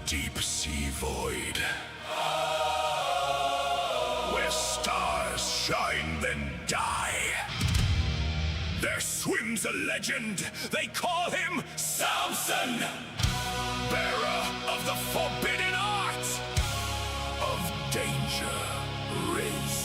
deep sea void, where stars shine then die, there swims a legend. They call him Samson, bearer of the forbidden art of danger riz.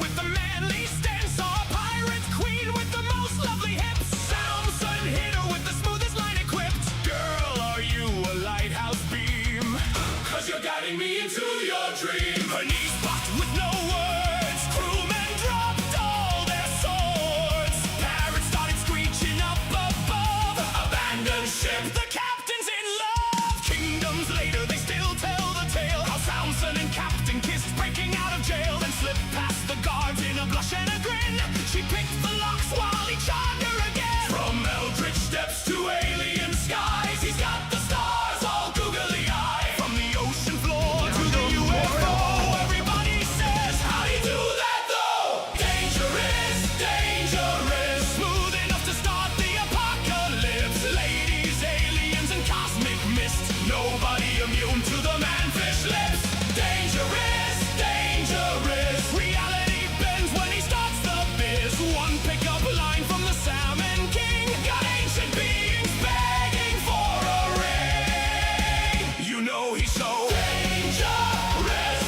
With the manly stance, our pirate queen with the most lovely hips. Samson hit her with the smoothest line equipped. Girl, are you a lighthouse beam? 'Cause you're guiding me into your dream. Her knees blocked with no words. Crewmen dropped all their swords. Parrots started screeching up above. Abandoned ship, the captain's in love. Kingdoms later, they still tell the tale. How Samson and Captain kissed, breaking out of jail, then slipped past the guards in a blush and a grin. She picked the locks while he charmed her again. From eldritch steps to alien skies, he's got the stars all googly eyed. From the ocean floor to the UFO, everybody says, how'd he do that though? Dangerous, dangerous, smooth enough to start the apocalypse. Ladies, aliens, and cosmic mist, nobody immune to the man-fish lips. Dangerous, dangerous, reality bends when he starts the biz. One pickup line from the Salmon King got ancient beings begging for a ring. You know he's so dangerous,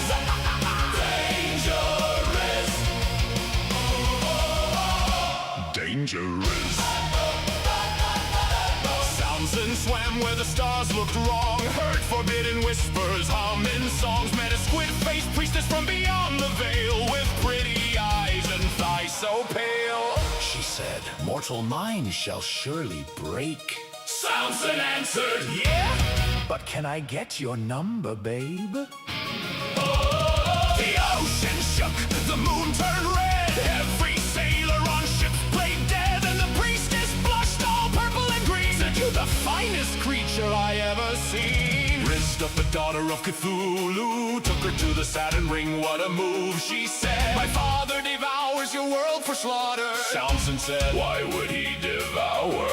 dangerous, dangerous. Samson swam where the stars looked wrong, heard forbidden whispers, humming songs, met a squid-faced priestess from beyond the veil, with pretty eyes and thighs so pale. She said, mortal minds shall surely break. Samson answered, yeah, but can I get your number, babe? The ocean shook, the moon turned red, every sailor on ships played dead, and the priestess blushed all purple and green. Said, you're the finest creature I ever seen. Rizzed up a daughter of Cthulhu, took her to the Saturn ring, what a move, she said. My father devours your world for slaughter. Samson said, why would he devour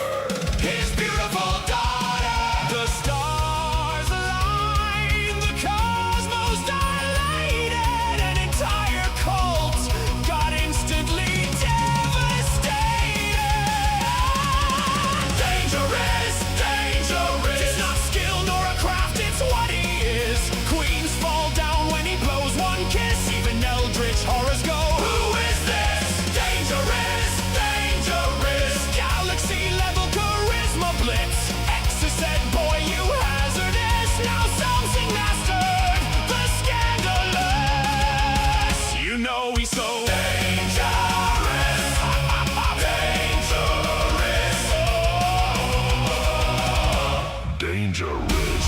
his beautiful daughter? The stars align, the cosmos dilated, an entire cult got instantly devastated. Dangerous, dangerous, it's not skill nor a craft, it's what he is. Queens fall down when he blows one kiss, even eldritch horrors go, who is this? Dangerous, dangerous, galaxy level charisma blitz. Exes said, boy, you hazardous. Now Samson mastered the scandalous. You know he's so dangerous, dangerous, dangerous.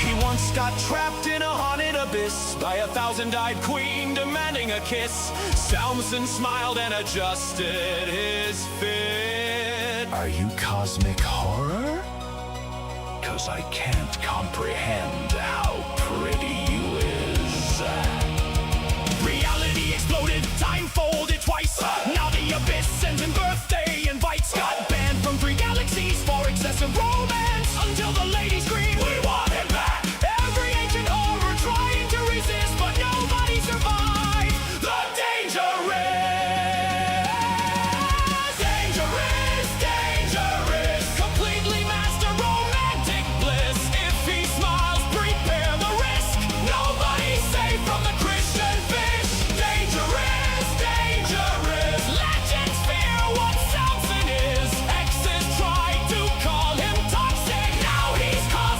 He once got trapped in a haunted abyss by a thousand-eyed queen demanding a kiss. Samson smiled and adjusted his fit. Are you cosmic horror? 'Cause I can't comprehend how pretty you is. Reality exploded, time folded twice. Now the abyss sends him birthday invites. Got banned from 3 galaxies for excessive romance, until the ladies scream, we want him back. Every ancient horror trying to resist, but nobody survived. The dangerous, dangerous, dangerous, completely master romantic bliss. If he smiles, prepare the risk. Nobody's safe from the Christian fish. Dangerous, dangerous, legends fear what Samson is. Exes tried to call him toxic, now he's cosmic.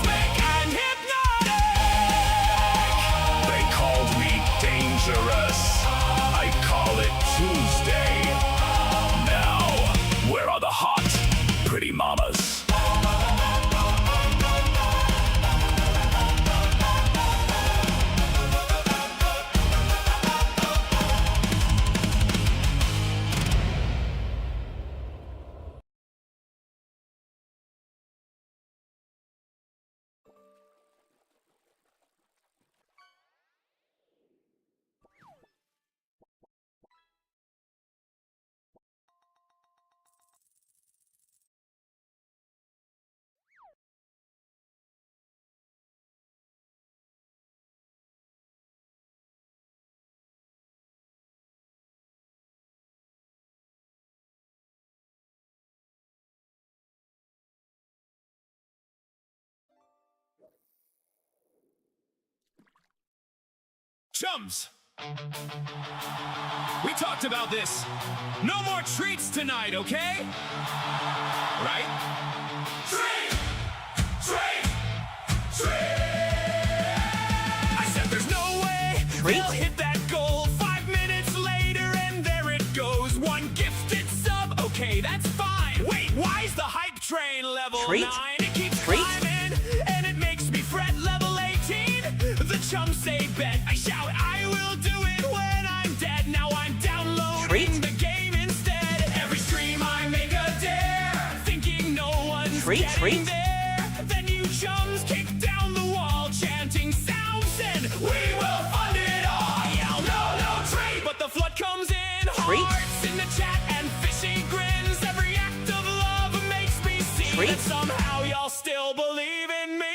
Chums! We talked about this. No more treats tonight, okay? Right? Treat! Treat! Treat! I said there's no way they'll hit that goal. 5 minutes later and there it goes. One gifted sub, okay, that's fine. Wait, why's the hype train level 9? It keeps climbing and it makes me fret. Level 18, the chums say bet. I shout, I will do it when I'm dead. Now I'm downloading the game instead. Every stream I make a dare, thinking no one's getting there. Then you chums kick down the wall, chanting sounds and we will fund it all. Yell no treat, but the flood comes in. Hearts in the chat and fishy grins. Every act of love makes me see that somehow y'all still believe in me.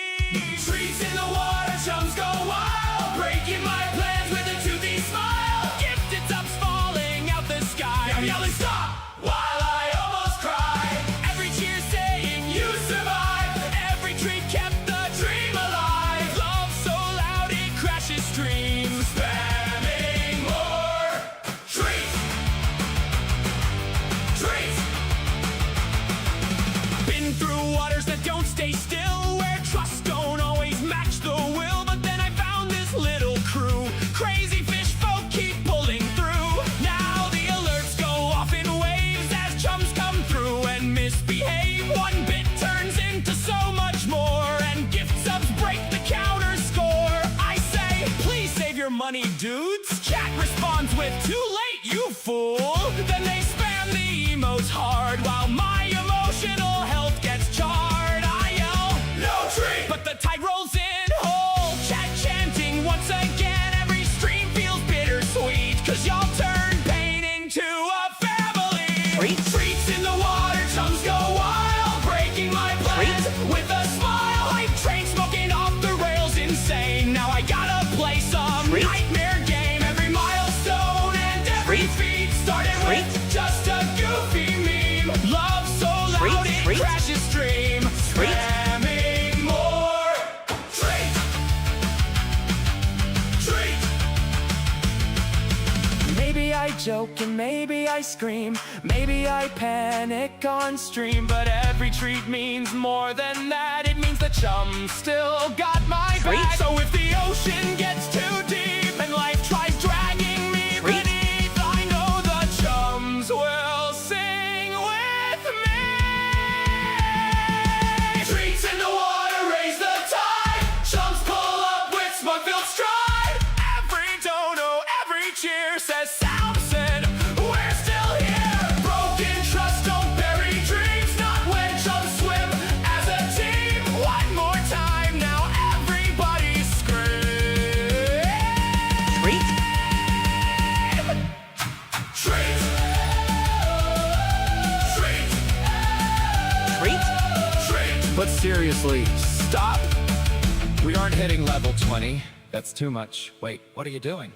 Treats in the water, chums go wild, breaking my plans with a toothy smile. Gifted subs falling out the sky. I'm yelling stop while I almost cry. Every cheer saying you survived. Every treat kept the dream alive. Love so loud it crashes streams. Spamming more treats. Treats. Been through waters that don't stay still, where trust don't always match the will. But then I found this little crew. Crazy fish folk keep pulling through. Now the alerts go off in waves as chums come through and misbehave. One bit turns into so much more, and gift subs break the counter score. I say, please save your money, dudes. Chat responds with, too late, you fool. Then they spam the emotes hard while my emotional health gets charred. I yell, no treat, but the tide rolls in whole. Chat chanting once again. Every stream feels bittersweet, cause y'all turn pain into a family. Treats in the water, chums go wild, breaking my plans with a smile. Hype train smoking off the rails, insane. Now I gotta play some nightmare game. Every milestone and every feat started with just a goofy meme. Love so loud it crashes stream. Spamming more treat. Treat. Maybe I joke and maybe I scream, maybe I panic on stream, but every treat means more than that. It means the chum still got my back. So if the ocean gets too deep and life tries dragging me beneath, I know the chums will sing with me. Treats in the water, raise the tide. Chums pull up with smug-filled stride. Every dono, every cheer says Samson, we're still here. Broken trust don't bury dreams, not when chums swim as a team. One more time now, everybody scream. Treat. Treat. Treat. Treat. But seriously, stop. We aren't hitting level 20. That's too much. Wait, what are you doing?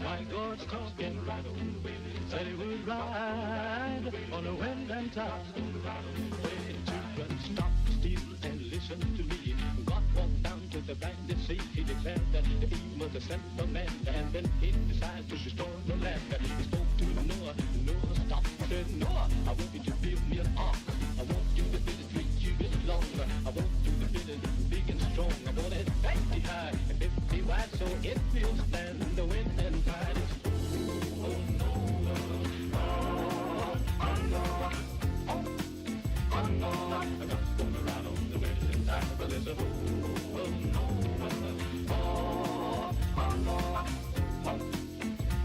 My God's talking, said he would ride on a wind and tide. Hey, children, stop, still, and listen to me. God walked down to the blinded sea. He declared that he was the son of man, and then he decided to destroy the land. He spoke to Noah. Noah stopped. He said, Noah, I want you to build me an ark. I want you to build it 3 cubits long. I want you to build it big and strong. I want it 50 high and 50 wide, so it will stand the wind and tide. Oh no, oh no, oh no, I'm not going around on the wind and tide, but there's a oh no, oh no,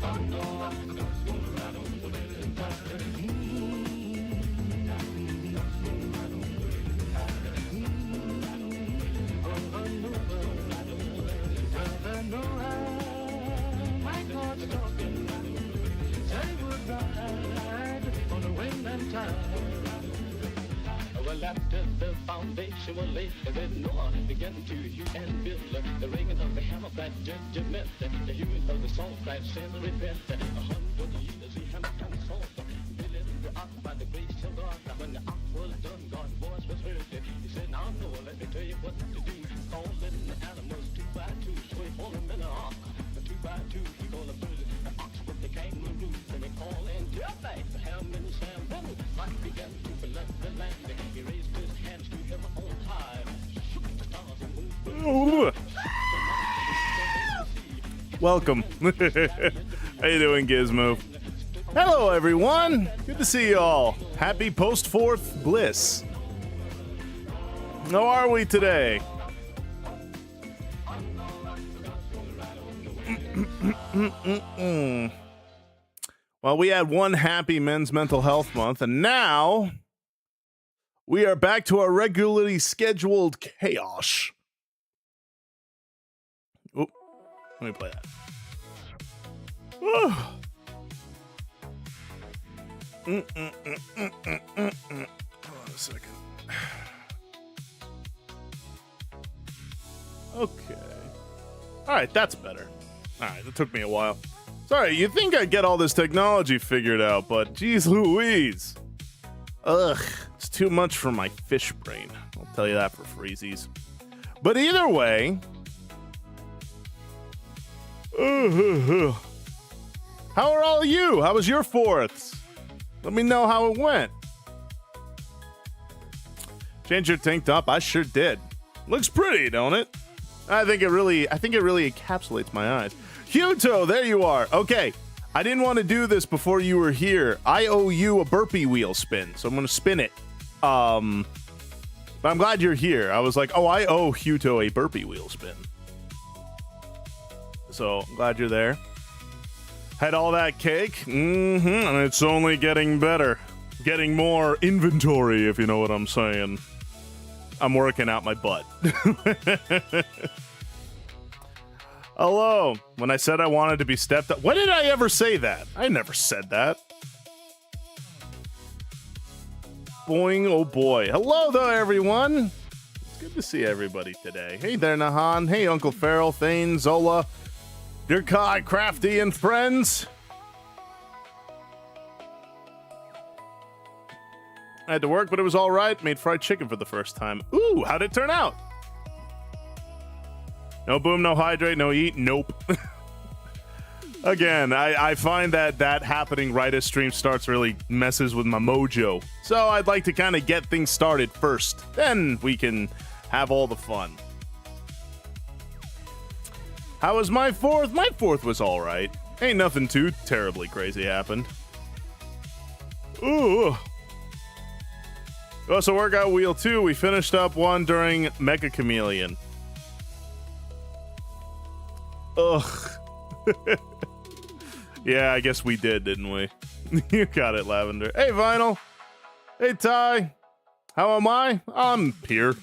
oh no, I'm not going around on the wind and tide. My God's talking, say would ride on the wind and tide. Well, after the foundation was laid, then Noah began to hew and build. The ringing of the hammer cried judgment, the hewing of the song cried sin and repent. 100 years he hammered and sawed, building the ark. what to do. Calling the animals 2 by 2, so we hold them in an ark. The 2 by 2, we gonna put the ox with the kangaroo. And they call in Jeffy, the ham and the Sam. Then life began to flood the land. He raised his hands to heaven on high. Shook the stars and moved. Welcome. How you doing, Gizmo? Hello, everyone. Good to see you all. Happy post-4th bliss. How are we today? Well, we had one happy Men's Mental Health Month, and now we are back to our regularly scheduled chaos. Oh, let me play that. Hold on a second. Okay. All right, that's better. All right, it took me a while. Sorry, you'd think I'd get all this technology figured out, but geez Louise. Ugh, it's too much for my fish brain. I'll tell you that for freezies. But either way, how are all of you? How was your 4ths? Let me know how it went. Change your tank top? I sure did. Looks pretty, don't it? I think it really encapsulates my eyes. Huto, there you are. Okay, I didn't want to do this before you were here. I owe you a burpee wheel spin, so I'm gonna spin it. But I'm glad you're here. I was like, oh, I owe Huto a burpee wheel spin. So I'm glad you're there. Had all that cake, and it's only getting better. Getting more inventory, if you know what I'm saying. I'm working out my butt. Hello. When I said I wanted to be stepped up, when did I ever say that? I never said that. Boing, oh boy. Hello though, everyone. It's good to see everybody today. Hey there, Nahan. Hey, Uncle Farrell, Thane, Zola, Dirkai, Crafty, and friends. I had to work, but it was all right. Made fried chicken for the first time. Ooh, how'd it turn out? No boom, no hydrate, no eat. Nope. Again, I find that happening right as stream starts really messes with my mojo. So I'd like to kind of get things started first. Then we can have all the fun. How was my 4th? My 4th was all right. Ain't nothing too terribly crazy happened. Ooh. Also, workout wheel 2. We finished up one during Mega Chameleon. Ugh. Yeah, I guess we did, didn't we? You got it, Lavender. Hey, Vinyl. Hey, Ty. How am I? I'm here.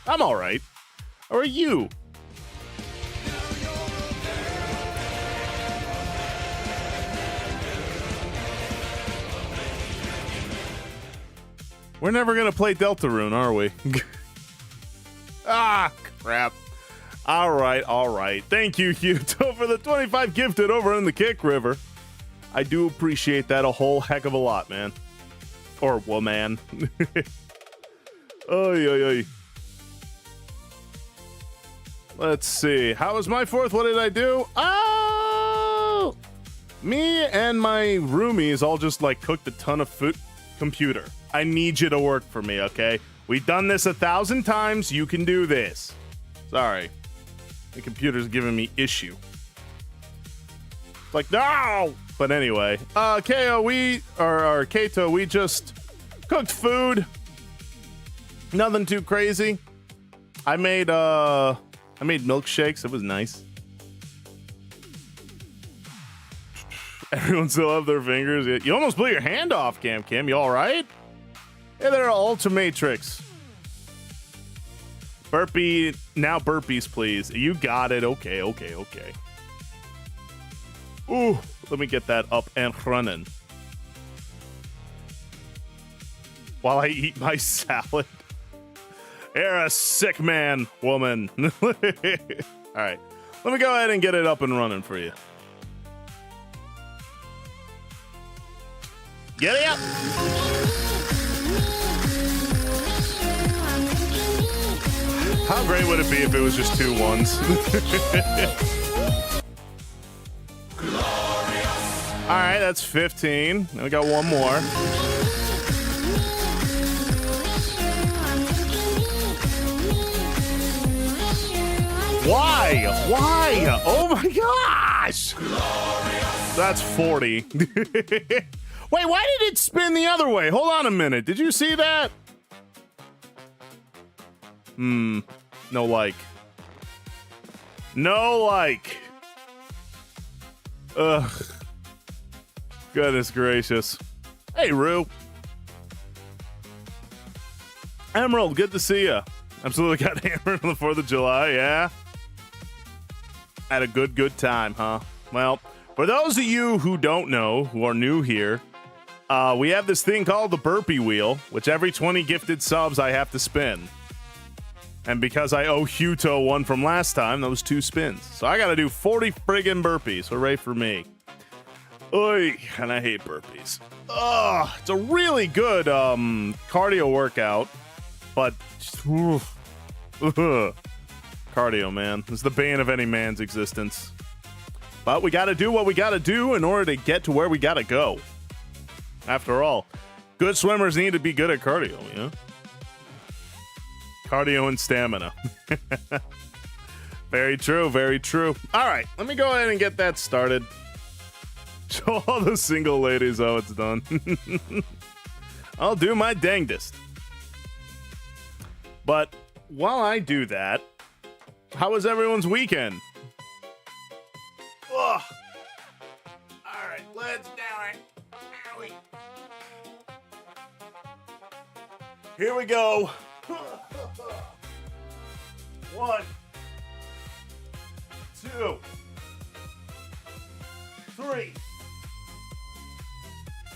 I'm all right. How are you? We're never gonna play Deltarune, are we? Ah, crap. All right. Thank you, Huto, for the 25 gifted over in the Kick River. I do appreciate that a whole heck of a lot, man. Or woman. Oy. Let's see. How was my 4th? What did I do? Oh! Me and my roomies all just, like, cooked a ton of food. Computer, I need you to work for me, okay? We've done this 1,000 times. You can do this. Sorry. The computer's giving me issue. It's like, no! But anyway, Kato, we just cooked food. Nothing too crazy. I made milkshakes. It was nice. Everyone still have their fingers. You almost blew your hand off, Cam. You all right? Hey there, Ultimatrix. Burpee. Now burpees, please. You got it. Okay. Ooh, let me get that up and running. While I eat my salad. You're a sick man, woman. All right. Let me go ahead and get it up and running for you. Get it up! How great would it be if it was just 2 ones? All right, that's 15. Now we got one more. Why? Why? Oh my gosh! That's 40. Wait, why did it spin the other way? Hold on a minute. Did you see that? No like. No like. Ugh. Goodness gracious. Hey, Rue. Emerald, good to see ya. Absolutely got hammered on the 4th of July, yeah? Had a good time, huh? Well, for those of you who don't know, who are new here, we have this thing called the burpee wheel, which every 20 gifted subs I have to spin. And because I owe Huto one from last time, those 2 spins. So I gotta do 40 friggin' burpees. Hooray for me. Oy, and I hate burpees. Ugh, it's a really good cardio workout, but cardio, man, is the bane of any man's existence. But we gotta do what we gotta do in order to get to where we gotta go. After all, good swimmers need to be good at cardio, you know? Cardio and stamina. Very true, very true. All right, let me go ahead and get that started. Show all the single ladies how it's done. I'll do my dangdest. But while I do that, how was everyone's weekend? Ugh. All right, let's do it. Owie. Here we go. 1, 2, 3,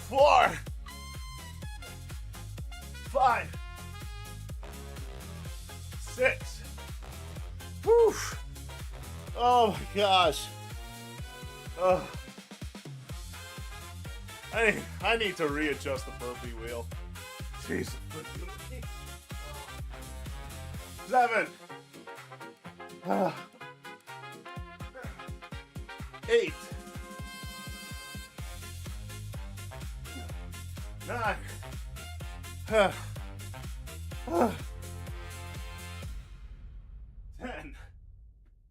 4, 5, 6. Whew. Oh my gosh. I need to readjust the burpee wheel. Jesus. 7. 8. 9. 10.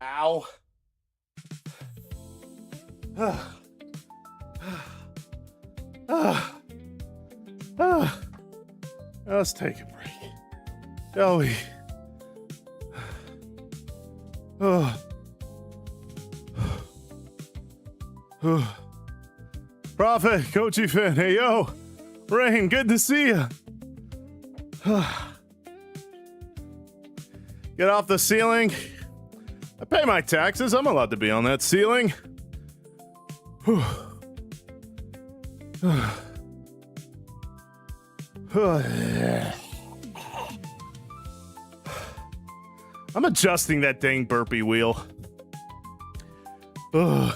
Ow. Let's take a break, shall we? Prophet, Coachy Finn, hey yo, Rain, good to see ya. Get off the ceiling. I pay my taxes. I'm allowed to be on that ceiling. I'm adjusting that dang burpee wheel. Ugh.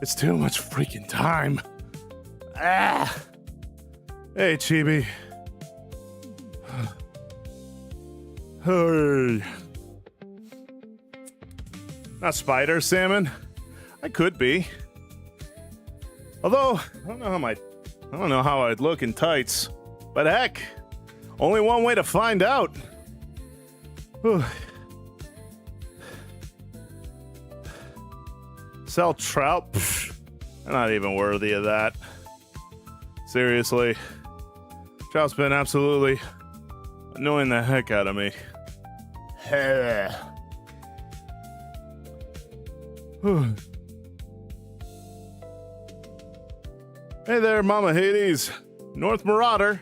It's too much freaking time. Ah. Hey, Chibi. Hey. Not spider salmon. I could be. Although I don't know how I'd look in tights. But heck, only one way to find out. Whew. Sell trout? Pfft, I'm not even worthy of that. Seriously. Trout's been absolutely annoying the heck out of me. Hey there, Mama Hades. North Marauder.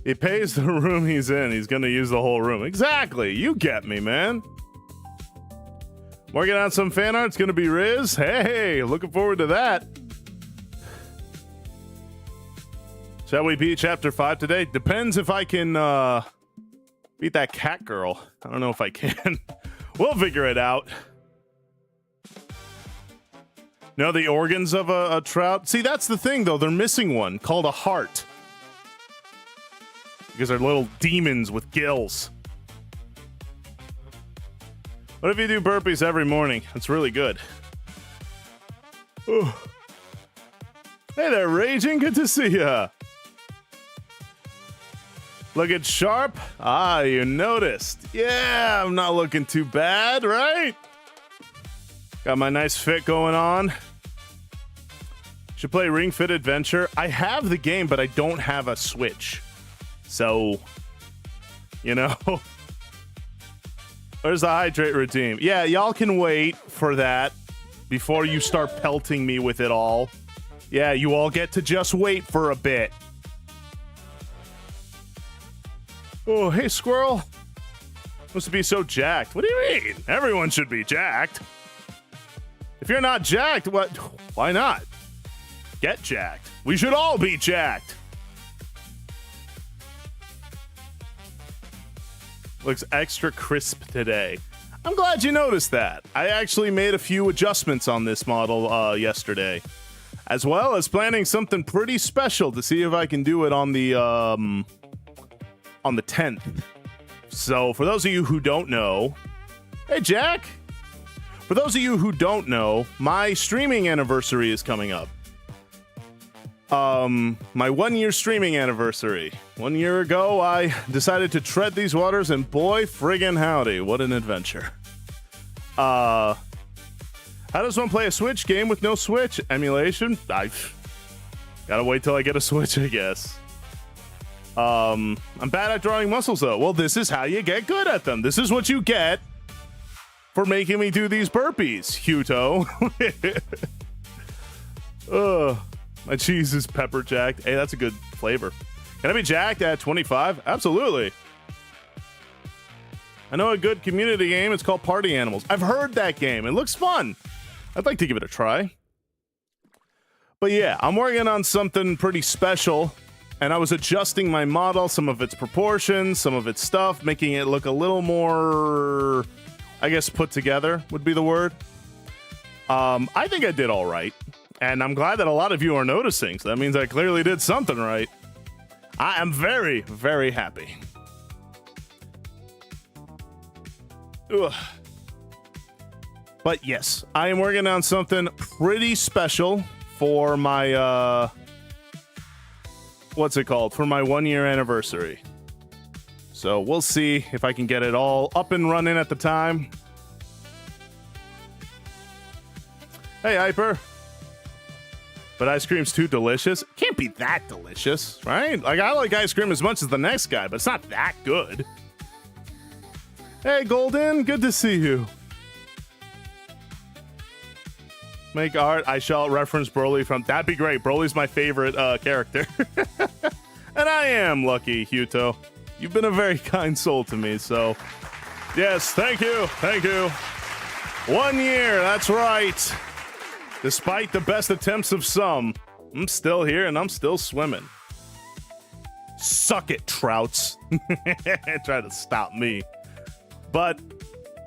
He pays the room he's in. He's gonna use the whole room. Exactly. You get me, man. Working on some fan art. It's gonna be Riz. Hey, looking forward to that. Shall we beat chapter 5 today? Depends if I can beat that cat girl. I don't know if I can. We'll figure it out. No, the organs of a trout. See, that's the thing, though. They're missing one called a heart. Because they're little demons with gills. What if you do burpees every morning? That's really good. Ooh. Hey there, Raging. Good to see ya. Looking sharp? Ah, you noticed. Yeah, I'm not looking too bad, right? Got my nice fit going on. Should play Ring Fit Adventure. I have the game, but I don't have a Switch. So, you know. Where's the hydrate routine? Yeah, y'all can wait for that before you start pelting me with it all. Yeah, you all get to just wait for a bit. Oh, hey, squirrel. Must be so jacked. What do you mean? Everyone should be jacked. If you're not jacked, what? Why not? Get jacked. We should all be jacked. Looks extra crisp today. I'm glad you noticed that. I actually made a few adjustments on this model yesterday, as well as planning something pretty special to see if I can do it on the 10th. So for those of you who don't know, hey Jack. For those of you who don't know, my streaming anniversary is coming up. My 1 year streaming anniversary. 1 year ago, I decided to tread these waters, and boy, friggin' howdy, what an adventure. How does one play a Switch game with no Switch? Emulation? I gotta wait till I get a Switch, I guess. I'm bad at drawing muscles, though. Well, this is how you get good at them. This is what you get for making me do these burpees, Huto. Ugh. My cheese is pepper jacked. Hey, that's a good flavor. Can I be jacked at 25? Absolutely. I know a good community game. It's called Party Animals. I've heard that game. It looks fun. I'd like to give it a try. But yeah, I'm working on something pretty special. And I was adjusting my model, some of its proportions, some of its stuff, making it look a little more, I guess, put together would be the word. I think I did all right. And I'm glad that a lot of you are noticing, so that means I clearly did something right. I am very, very happy. Ugh. But yes, I am working on something pretty special for my, what's it called? For my 1 year anniversary. So we'll see if I can get it all up and running at the time. Hey, Hyper. But ice cream's too delicious. Can't be that delicious, right? Like, I like ice cream as much as the next guy, but it's not that good. Hey, Golden, good to see you. Make art. I shall reference Broly from... That'd be great. Broly's my favorite character. And I am lucky, Huto. You've been a very kind soul to me, so... Yes, thank you. Thank you. 1 year, that's right. Despite the best attempts of some, I'm still here and I'm still swimming. Suck it, Trouts. Try to stop me. But,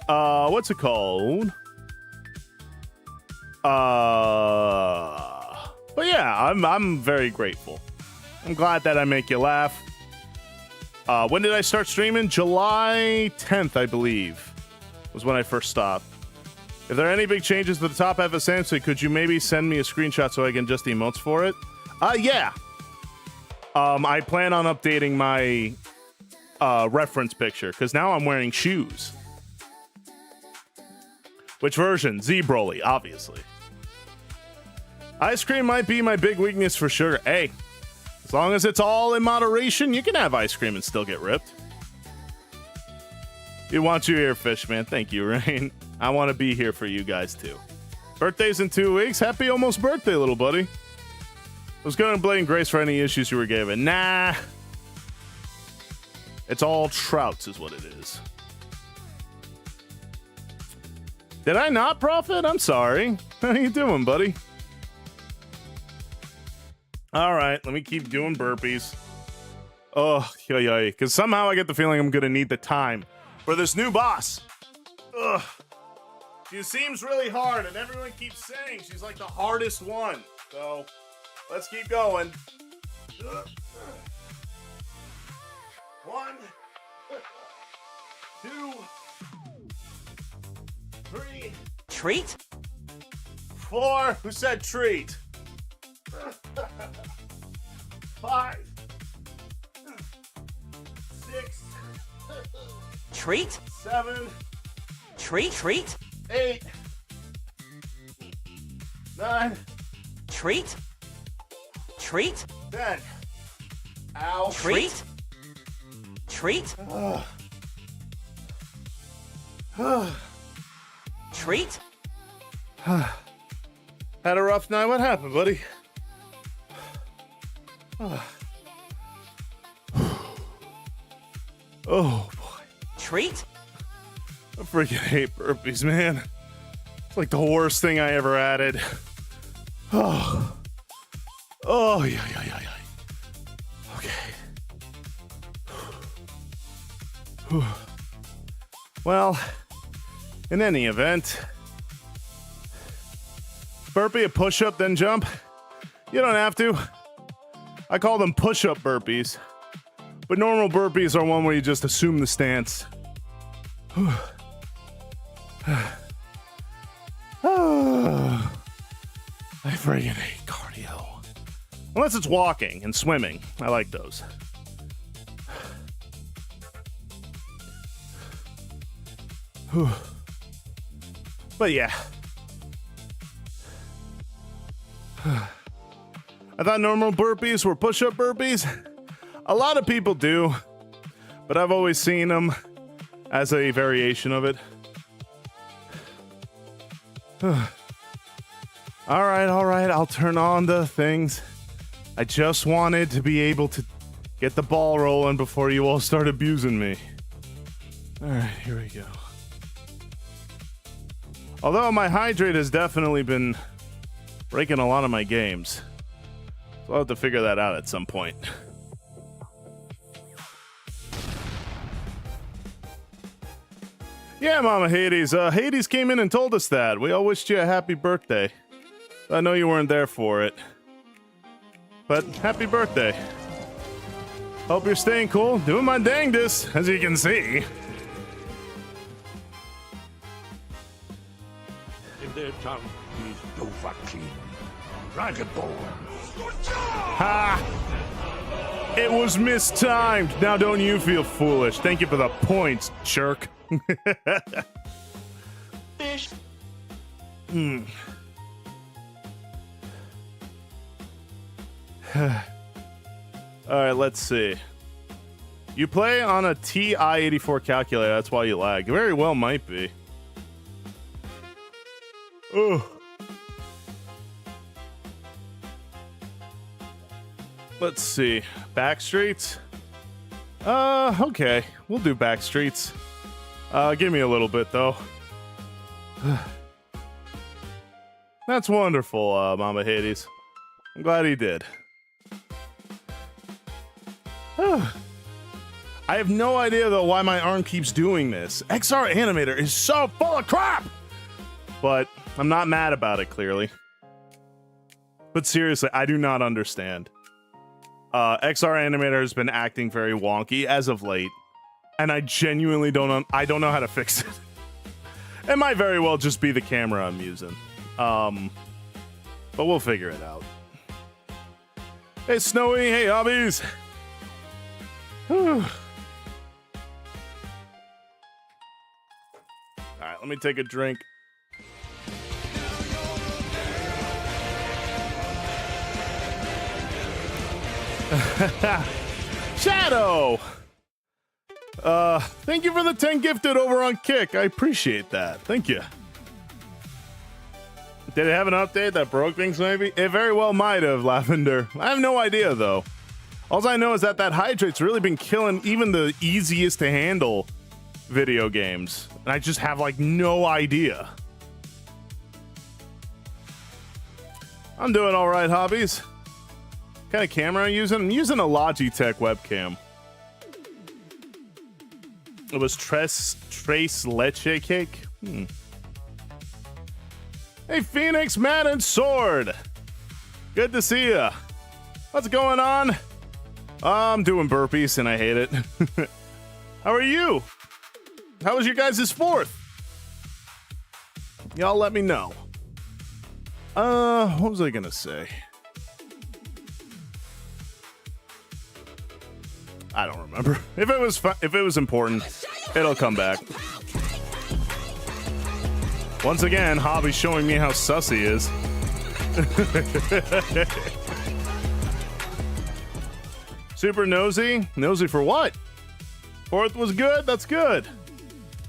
what's it called? But yeah, I'm very grateful. I'm glad that I make you laugh. When did I start streaming? July 10th, I believe, was when I first stopped. If there are any big changes to the top half of Samsung, could you maybe send me a screenshot so I can adjust the emotes for it? Yeah. I plan on updating my reference picture, because now I'm wearing shoes. Which version? Z Broly, obviously. Ice cream might be my big weakness for sugar. Hey, as long as it's all in moderation, you can have ice cream and still get ripped. We want you here, Fishman. Thank you, Rain. I want to be here for you guys, too. Birthday's in 2 weeks. Happy almost birthday, little buddy. I was going to blame Grace for any issues you were given. Nah. It's all Trouts is what it is. Did I not profit? I'm sorry. How you doing, buddy? All right, let me keep doing burpees. Oh, yoy, because somehow I get the feeling I'm going to need the time for this new boss. Ugh. She seems really hard, and everyone keeps saying she's like the hardest one. So, let's keep going. 1, 2, 3, Treat? 4. Who said treat? 5, 6, Treat? 7, Treat? 8, 9, Treat? 10. Ow. Treat? Treat? Had a rough night. What happened, buddy? Oh boy. Treat? I freaking hate burpees, man. It's like the worst thing I ever added. Oh. Oh, yeah. Okay. Well, in any event, burpee, a push-up, then jump. You don't have to. I call them push-up burpees. But normal burpees are one where you just assume the stance. I friggin' hate cardio. Unless it's walking and swimming. I like those. But yeah. I thought normal burpees were push-up burpees. A lot of people do, but I've always seen them as a variation of it. All right, I'll turn on the things. I just wanted to be able to get the ball rolling before you all start abusing me. All right, here we go. Although my hydrate has definitely been breaking a lot of my games. So I'll have to figure that out at some point. Yeah, Mama Hades. Hades came in and told us that. We all wished you a happy birthday. I know you weren't there for it. But happy birthday. Hope you're staying cool. Doing my dangdest, as you can see. In their tongue, he's Dovahkiin, Dragonborn. Ha! It was mistimed. Now don't you feel foolish. Thank you for the points, jerk. Fish. Alright, let's see. You play on a TI-84 calculator, that's why you lag. Very well might be. Ugh. Let's see. Backstreets? Okay. We'll do backstreets. Give me a little bit, though. That's wonderful, Mama Hades. I'm glad he did. I have no idea, though, why my arm keeps doing this. XR Animator is so full of crap! But I'm not mad about it, clearly. But seriously, I do not understand. XR Animator has been acting very wonky as of late. And I genuinely don't know how to fix it. It might very well just be the camera I'm using. But we'll figure it out. Hey, Snowy. Hey, Hobbies. Alright, let me take a drink. Shadow! Thank you for the 10 gifted over on Kick. I appreciate that. Thank you. Did it have an update that broke things, maybe? It very well might have, Lavender. I have no idea, though. All I know is that hydrate's really been killing even the easiest to handle video games. And I just have, like, no idea. I'm doing all right, Hobbies. What kind of camera are you using? I'm using a Logitech webcam. It was Tres Leche Cake. Hey, Phoenix, Matt, and Sword. Good to see ya. What's going on? I'm doing burpees, and I hate it. How are you? How was your guys' 4th? Y'all let me know. What was I gonna say? I don't remember. If it was important, it'll come back. Once again, Hobby's showing me how sus he is. Super nosy? Nosy for what? Fourth was good? That's good.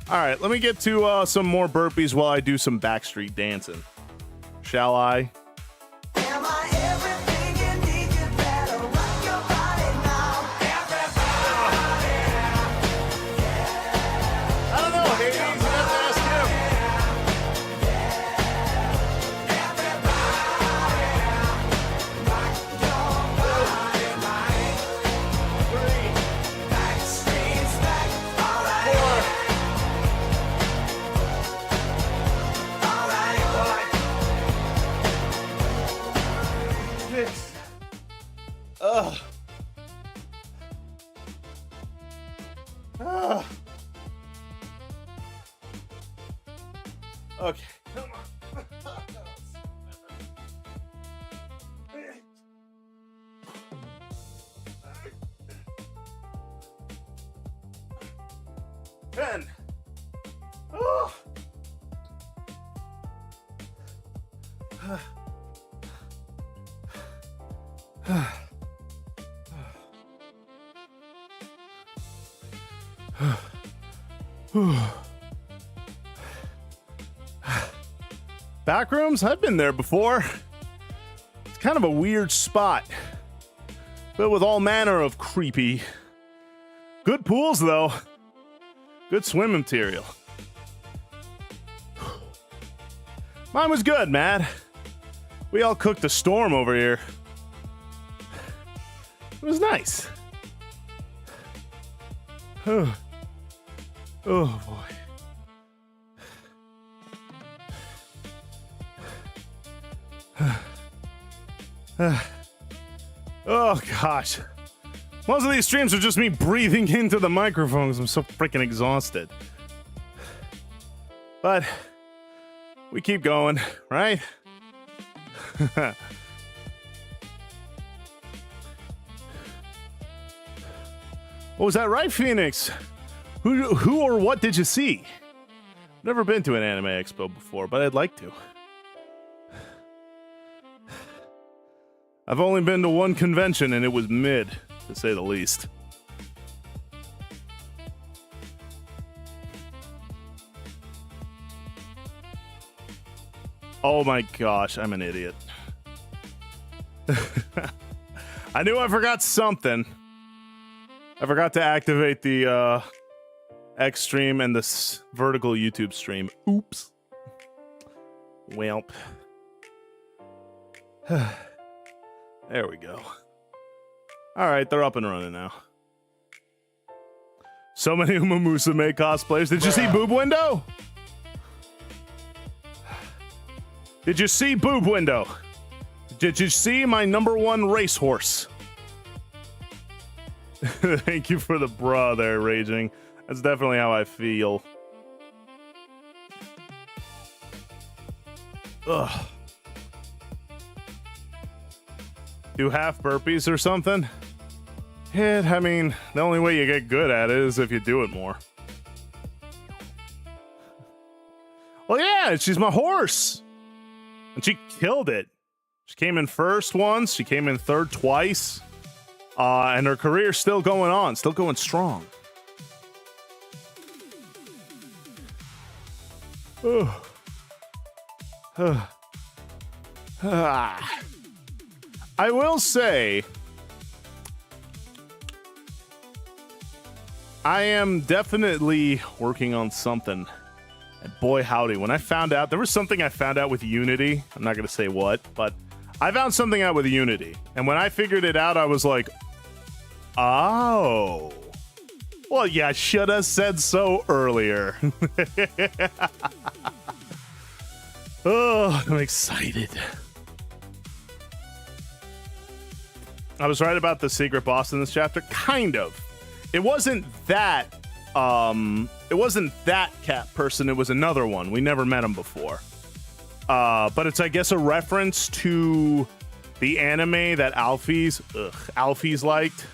Alright, let me get to some more burpees while I do some backstreet dancing. Shall I? Am I everything you need? You better rock your body now. Everybody. I don't know, Hades. You have to ask him. Ugh. Ugh. Okay. Come on. 10. Oh. Backrooms? I've been there before. It's kind of a weird spot, but with all manner of creepy. Good pools, though. Good swim material. Mine was good, man. We all cooked a storm over here. It was nice. Oh, oh boy. Oh gosh. Most of these streams are just me breathing into the microphones. I'm so freaking exhausted. But we keep going, right? What was that, right, Phoenix? Who or what did you see? Never been to an anime expo before, but I'd like to. I've only been to one convention and it was mid, to say the least. Oh my gosh, I'm an idiot. I knew I forgot something. I forgot to activate the X stream and the vertical YouTube stream. Oops. Welp. There we go. Alright, they're up and running now. So many Uma Musume cosplayers. Did you see Boob Window? Did you see Boob Window? Did you see my #1 racehorse? Thank you for the bra there, Raging. That's definitely how I feel. Ugh. Do half burpees or something? Yeah, I mean, the only way you get good at it is if you do it more. Well, yeah, she's my horse. And she killed it. She came in first once, she came in third twice. And her career's still going on, still going strong. I will say, I am definitely working on something. And boy howdy, when I found out, there was something I found out with Unity. I'm not going to say what, but I found something out with Unity. And when I figured it out, I was like, oh. Well, yeah, should have said so earlier. Oh, I'm excited. I was right about the secret boss in this chapter. Kind of. It wasn't that cat person. It was another one. We never met him before. But it's, I guess, a reference to the anime that Alfie's liked.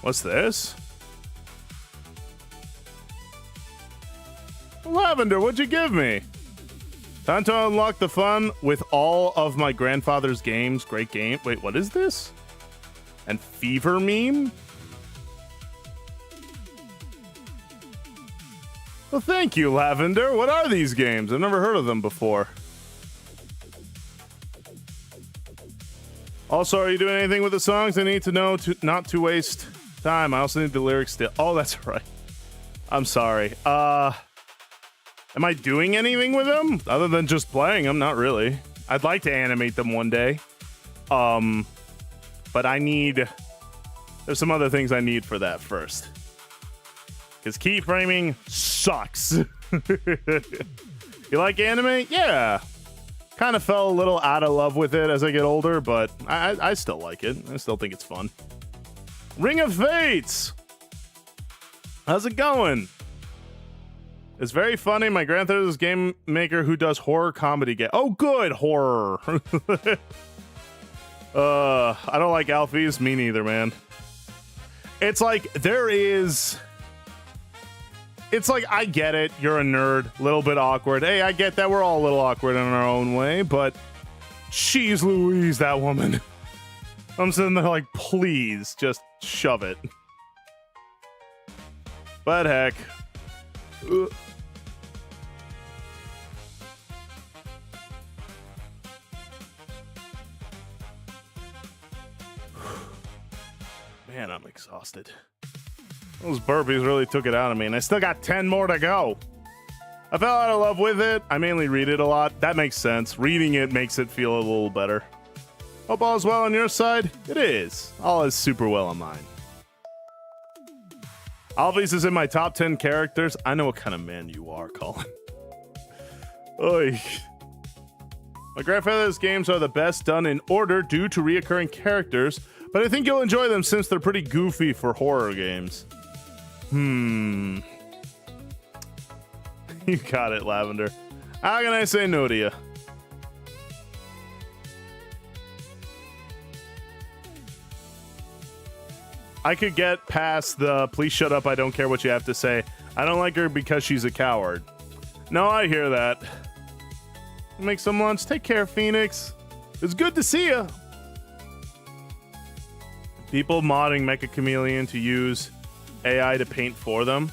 What's this? Lavender, what'd you give me? Time to unlock the fun with all of my grandfather's games. Great game. Wait, what is this? And Fever meme? Well, thank you, Lavender. What are these games? I've never heard of them before. Also, are you doing anything with the songs? I need to know not to waste time. I also need the lyrics still. Oh, that's right. I'm sorry. Am I doing anything with them other than just playing them? Not really. I'd like to animate them one day. But there's some other things I need for that first. Because keyframing sucks. You like anime? Yeah. Kind of fell a little out of love with it as I get older, but I still like it. I still think it's fun. Ring of Fates! How's it going? It's very funny. My grandfather's a game maker who does horror comedy game. Oh, good horror. I don't like Alfie's. Me neither, man. It's like it's like, I get it. You're a nerd. A little bit awkward. Hey, I get that. We're all a little awkward in our own way, but jeez Louise, that woman. I'm sitting there like, please, just shove it. But heck. Ugh. Man, I'm exhausted. Those burpees really took it out of me, and I still got 10 more to go. I fell out of love with it. I mainly read it a lot. That makes sense. Reading it makes it feel a little better. Hope all is well on your side. It is. All is super well on mine. Alvis is in my top 10 characters. I know what kind of man you are, Colin. Oy. My grandfather's games are the best done in order due to reoccurring characters, but I think you'll enjoy them since they're pretty goofy for horror games. You got it, Lavender. How can I say no to you? I could get past the please shut up, I don't care what you have to say. I don't like her because she's a coward. No, I hear that. Make some lunch. Take care, Phoenix. It's good to see you. People modding Mecha Chameleon to use AI to paint for them.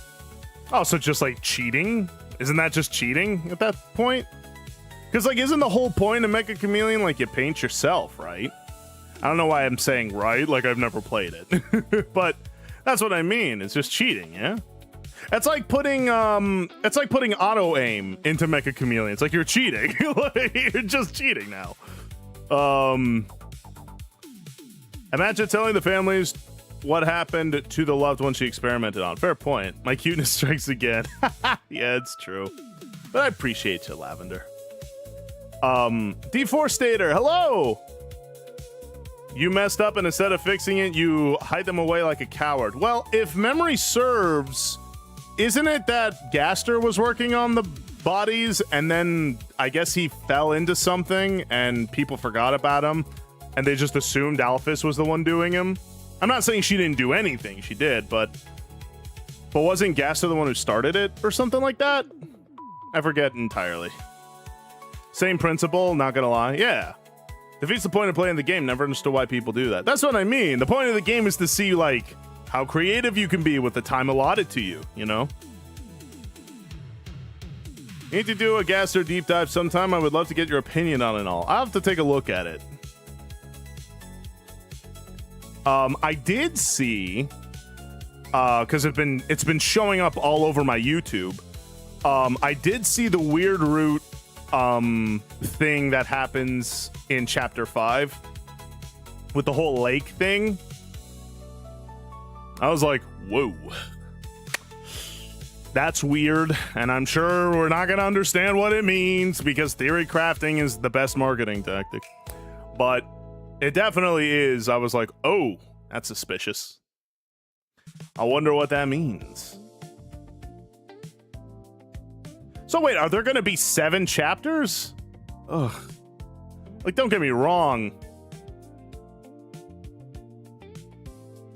Oh, so just like cheating? Isn't that just cheating at that point? Because like, isn't the whole point of Mecha Chameleon like you paint yourself, right? I don't know why I'm saying right, like I've never played it. But that's what I mean. It's just cheating, yeah? It's like putting auto aim into Mecha Chameleon. It's like you're cheating. You're just cheating now. Imagine telling the families what happened to the loved one she experimented on. Fair point. My cuteness strikes again. Yeah, it's true. But I appreciate you, Lavender. Deforestator, hello! You messed up, and instead of fixing it, you hide them away like a coward. Well, if memory serves, isn't it that Gaster was working on the bodies, and then I guess he fell into something, and people forgot about him, and they just assumed Alphys was the one doing him? I'm not saying she didn't do anything. She did, but wasn't Gaster the one who started it, or something like that? I forget entirely. Same principle, not gonna lie. Yeah. Defeats the point of playing the game. Never understood why people do that. That's what I mean. The point of the game is to see, like, how creative you can be with the time allotted to you, you know? Need to do a Gaster deep dive sometime. I would love to get your opinion on it all. I'll have to take a look at it. I did see, because it's been showing up all over my YouTube. I did see the weird root thing that happens in chapter 5 with the whole lake thing. I was like, whoa, that's weird, and I'm sure we're not gonna understand what it means because theory crafting is the best marketing tactic, but it definitely is. I was like, oh, that's suspicious. I wonder what that means. So wait, are there going to be 7 chapters? Ugh. Like, don't get me wrong.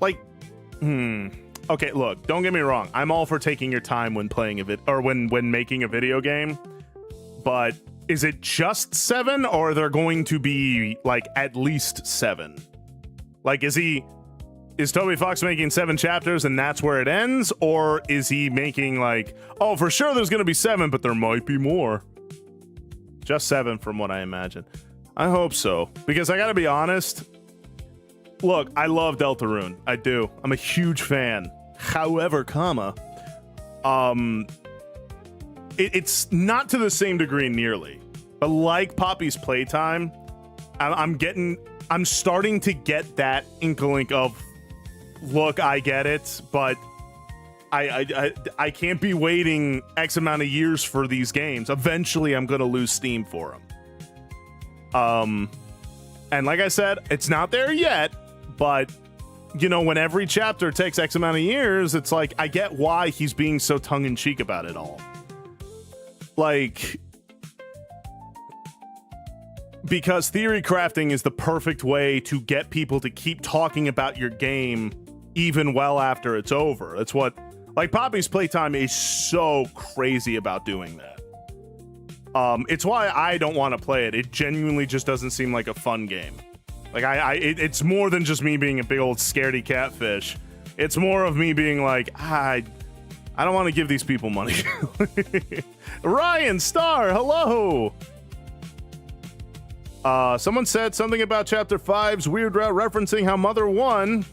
Like, okay, look, don't get me wrong. I'm all for taking your time when playing when making a video game. But is it just 7, or are there going to be like at least 7? Like, is Toby Fox making 7 chapters and that's where it ends? Or is he making like, oh, for sure there's going to be 7, but there might be more? Just 7 from what I imagine. I hope so. Because I got to be honest. Look, I love Deltarune. I do. I'm a huge fan. However, it's not to the same degree nearly. But like Poppy's Playtime, I'm starting to get that inkling of, look, I get it, but I can't be waiting X amount of years for these games. Eventually, I'm going to lose steam for them. And like I said, it's not there yet, but, you know, when every chapter takes X amount of years, it's like, I get why he's being so tongue-in-cheek about it all. Like, because theory crafting is the perfect way to get people to keep talking about your game even well after it's over. That's what, like, Poppy's Playtime is so crazy about doing that. It's why I don't want to play it. It genuinely just doesn't seem like a fun game. Like, it's more than just me being a big old scaredy catfish. It's more of me being like, I don't want to give these people money. Ryan Star, hello. Someone said something about Chapter 5's weird route referencing how Mother 1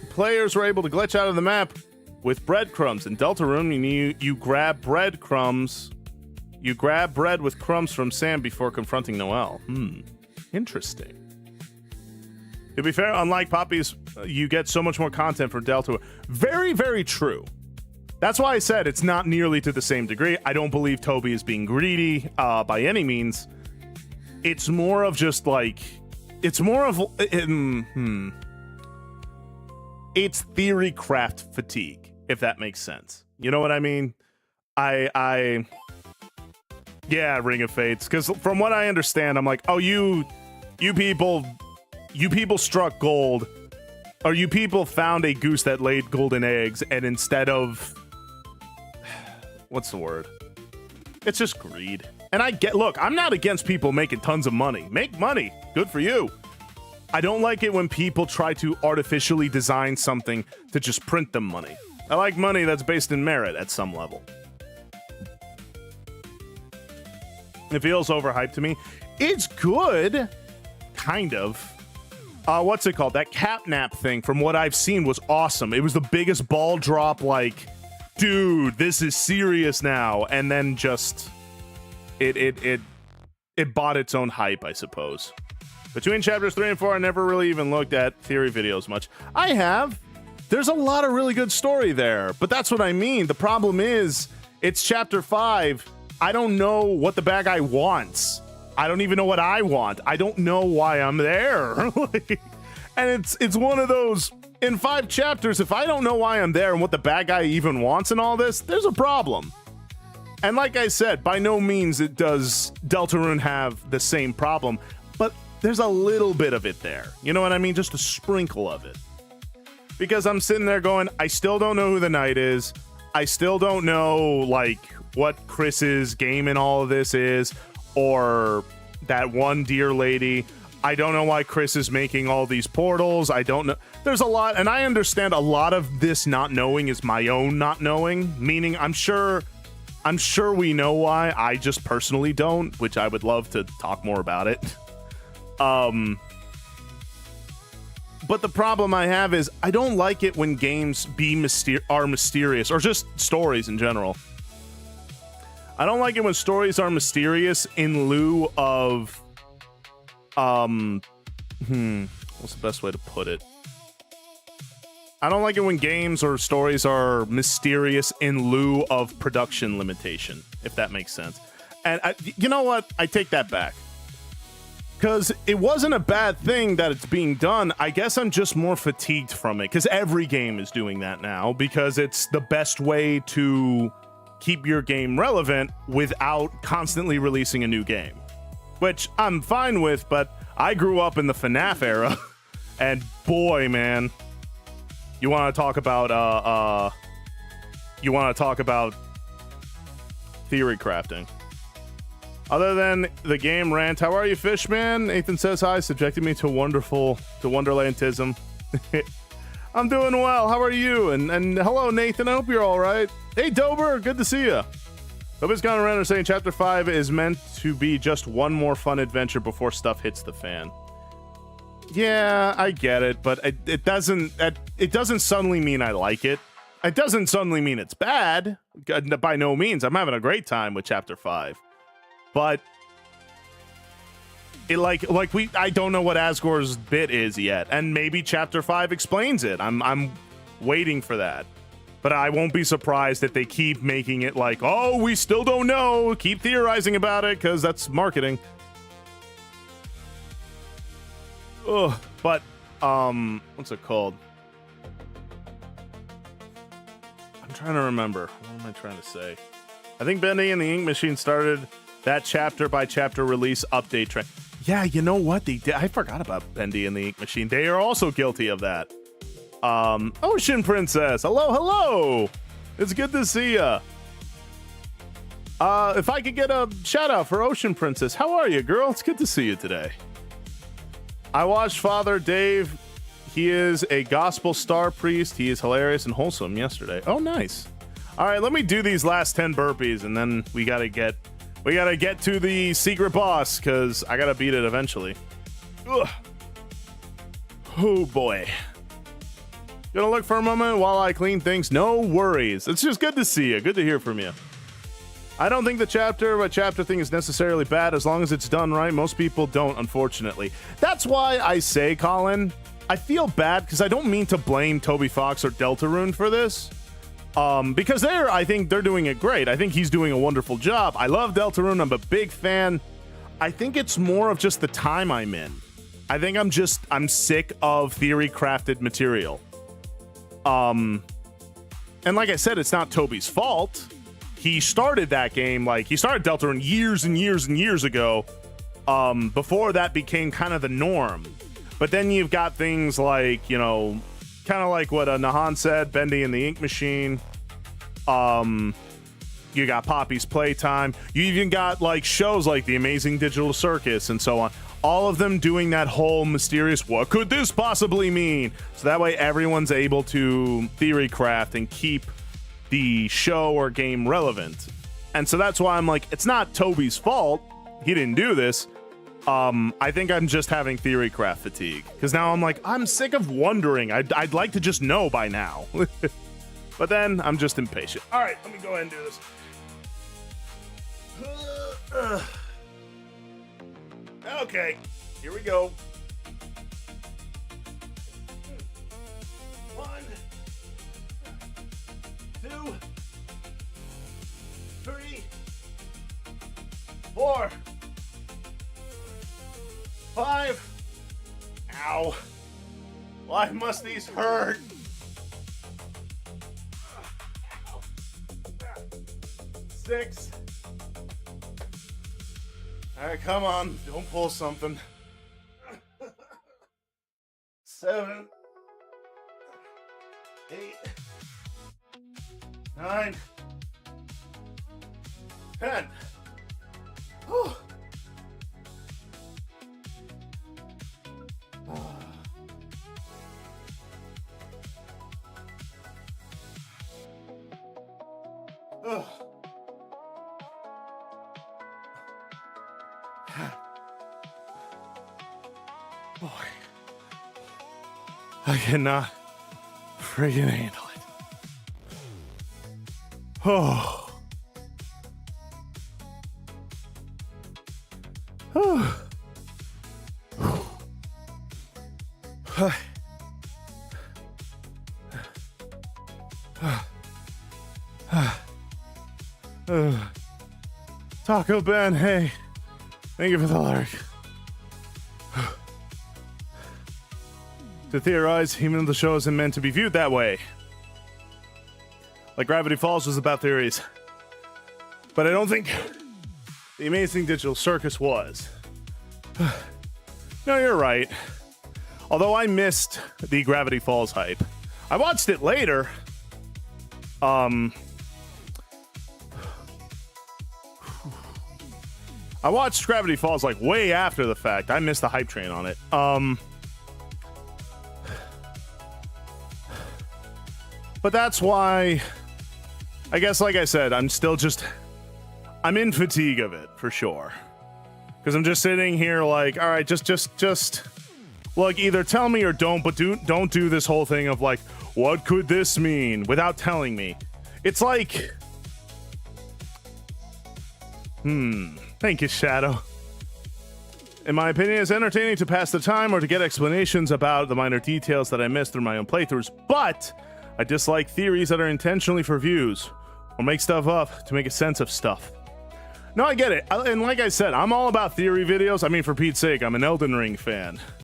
players were able to glitch out of the map with breadcrumbs. In Deltarune, you grab breadcrumbs. You grab bread with crumbs from Sam before confronting Noelle. Interesting. To be fair, unlike Poppy's, you get so much more content from Deltarune. Very, very true. That's why I said it's not nearly to the same degree. I don't believe Toby is being greedy by any means. It's more of just like, it's more of it's theory craft fatigue, if that makes sense. You know what I mean? Yeah, Ring of Fates. Because from what I understand, I'm like, oh, you people struck gold, or you people found a goose that laid golden eggs, and instead of, what's the word? It's just greed. And look, I'm not against people making tons of money. Make money. Good for you. I don't like it when people try to artificially design something to just print them money. I like money that's based in merit at some level. It feels overhyped to me. It's good. Kind of. What's it called? That catnap thing, from what I've seen, was awesome. It was the biggest ball drop, like, dude, this is serious now. And then just it bought its own hype, I suppose. Between chapters 3 and 4, I never really even looked at theory videos much. I have. There's a lot of really good story there, but that's what I mean. The problem is, it's chapter 5. I don't know what the bad guy wants. I don't even know what I want. I don't know why I'm there. And it's one of those, in 5 chapters, if I don't know why I'm there and what the bad guy even wants and all this, there's a problem. And like I said, by no means does Deltarune have the same problem, but there's a little bit of it there. You know what I mean? Just a sprinkle of it. Because I'm sitting there going, I still don't know who the knight is. I still don't know, like, what Chris's game in all of this is, or that one dear lady. I don't know why Chris is making all these portals. I don't know. There's a lot, and I understand a lot of this not knowing is my own not knowing, meaning I'm sure we know why. I just personally don't, which I would love to talk more about it. But the problem I have is I don't like it when games are mysterious, or just stories in general. I don't like it when stories are mysterious in lieu of, what's the best way to put it? I don't like it when games or stories are mysterious in lieu of production limitation, if that makes sense. And you know what? I take that back. Because it wasn't a bad thing that it's being done. I guess I'm just more fatigued from it, because every game is doing that now, because it's the best way to keep your game relevant without constantly releasing a new game. Which I'm fine with, but I grew up in the FNAF era, and boy, man, you want to talk about theory crafting. Other than the game rant, how are you, Fishman? Nathan says hi, subjected me to Wonderlandism. I'm doing well. How are you? And hello, Nathan. I hope you're all right. Hey, Dober. Good to see you. Dober's gone around saying Chapter 5 is meant to be just one more fun adventure before stuff hits the fan. Yeah, I get it, but it doesn't suddenly mean I like it. It doesn't suddenly mean it's bad. By no means. I'm having a great time with Chapter 5. But it I don't know what Asgore's bit is yet, and maybe Chapter 5 explains it. I'm waiting for that. But I won't be surprised if they keep making it like, oh, we still don't know. Keep theorizing about it, because that's marketing. Ugh. But what's it called? I'm trying to remember. What am I trying to say? I think Bendy and the Ink Machine started that chapter by chapter release update track. Yeah, you know what? They did. I forgot about Bendy and the Ink Machine. They are also guilty of that. Ocean Princess. Hello, hello. It's good to see ya. If I could get a shout out for Ocean Princess. How are you, girl? It's good to see you today. I watched Father Dave. He is a gospel star priest. He is hilarious and wholesome yesterday. Oh, nice. All right, let me do these last 10 burpees, and then we gotta get to the secret boss, because I gotta beat it eventually. Ugh. Oh boy. Gonna look for a moment while I clean things. No worries. It's just good to see you. Good to hear from you. I don't think the chapter thing is necessarily bad as long as it's done right. Most people don't, unfortunately. That's why I say, Colin, I feel bad because I don't mean to blame Toby Fox or Deltarune for this. Because I think they're doing it great. I think he's doing a wonderful job. I love Deltarune. I'm a big fan. I think it's more of just the time I'm in. I think I'm sick of theory crafted material. And like I said, it's not Toby's fault. He started that game, he started Deltarune years and years and years ago, before that became kind of the norm. But then you've got things like, kind of like what Nahan said, Bendy and the Ink Machine. You got Poppy's Playtime. You even got shows like The Amazing Digital Circus and so on. All of them doing that whole mysterious, what could this possibly mean? So that way everyone's able to theory craft and keep the show or game relevant. And so that's why I'm it's not Toby's fault. He didn't do this. I think I'm just having theory craft fatigue, because now I'm sick of wondering. I'd like to just know by now. But then I'm just impatient. All right, let me go ahead and do this. Okay, here we go. 1, 2, 3, 4, 5. Ow. Why must these hurt? 6. All right, come on. Don't pull something. 7. 8. 9. 10. Whew. Ugh. Boy, I cannot friggin' handle it. Oh. Taco Ben, hey, thank you for the lark. to theorize, even though the show isn't meant to be viewed that way. Like Gravity Falls was about theories. But I don't think The Amazing Digital Circus was. No, you're right. Although I missed the Gravity Falls hype. I watched it later. I watched Gravity Falls like way after the fact. I missed the hype train on it. But that's why, I guess, like I said, I'm in fatigue of it for sure. Because I'm just sitting here like, all right, just look, either tell me or don't, but don't do this whole thing of like, what could this mean without telling me. It's like, thank you, Shadow. In my opinion, it's entertaining to pass the time or to get explanations about the minor details that I missed through my own playthroughs, but I dislike theories that are intentionally for views or make stuff up to make a sense of stuff. No, I get it. And like I said, I'm all about theory videos. I mean, for Pete's sake, I'm an Elden Ring fan.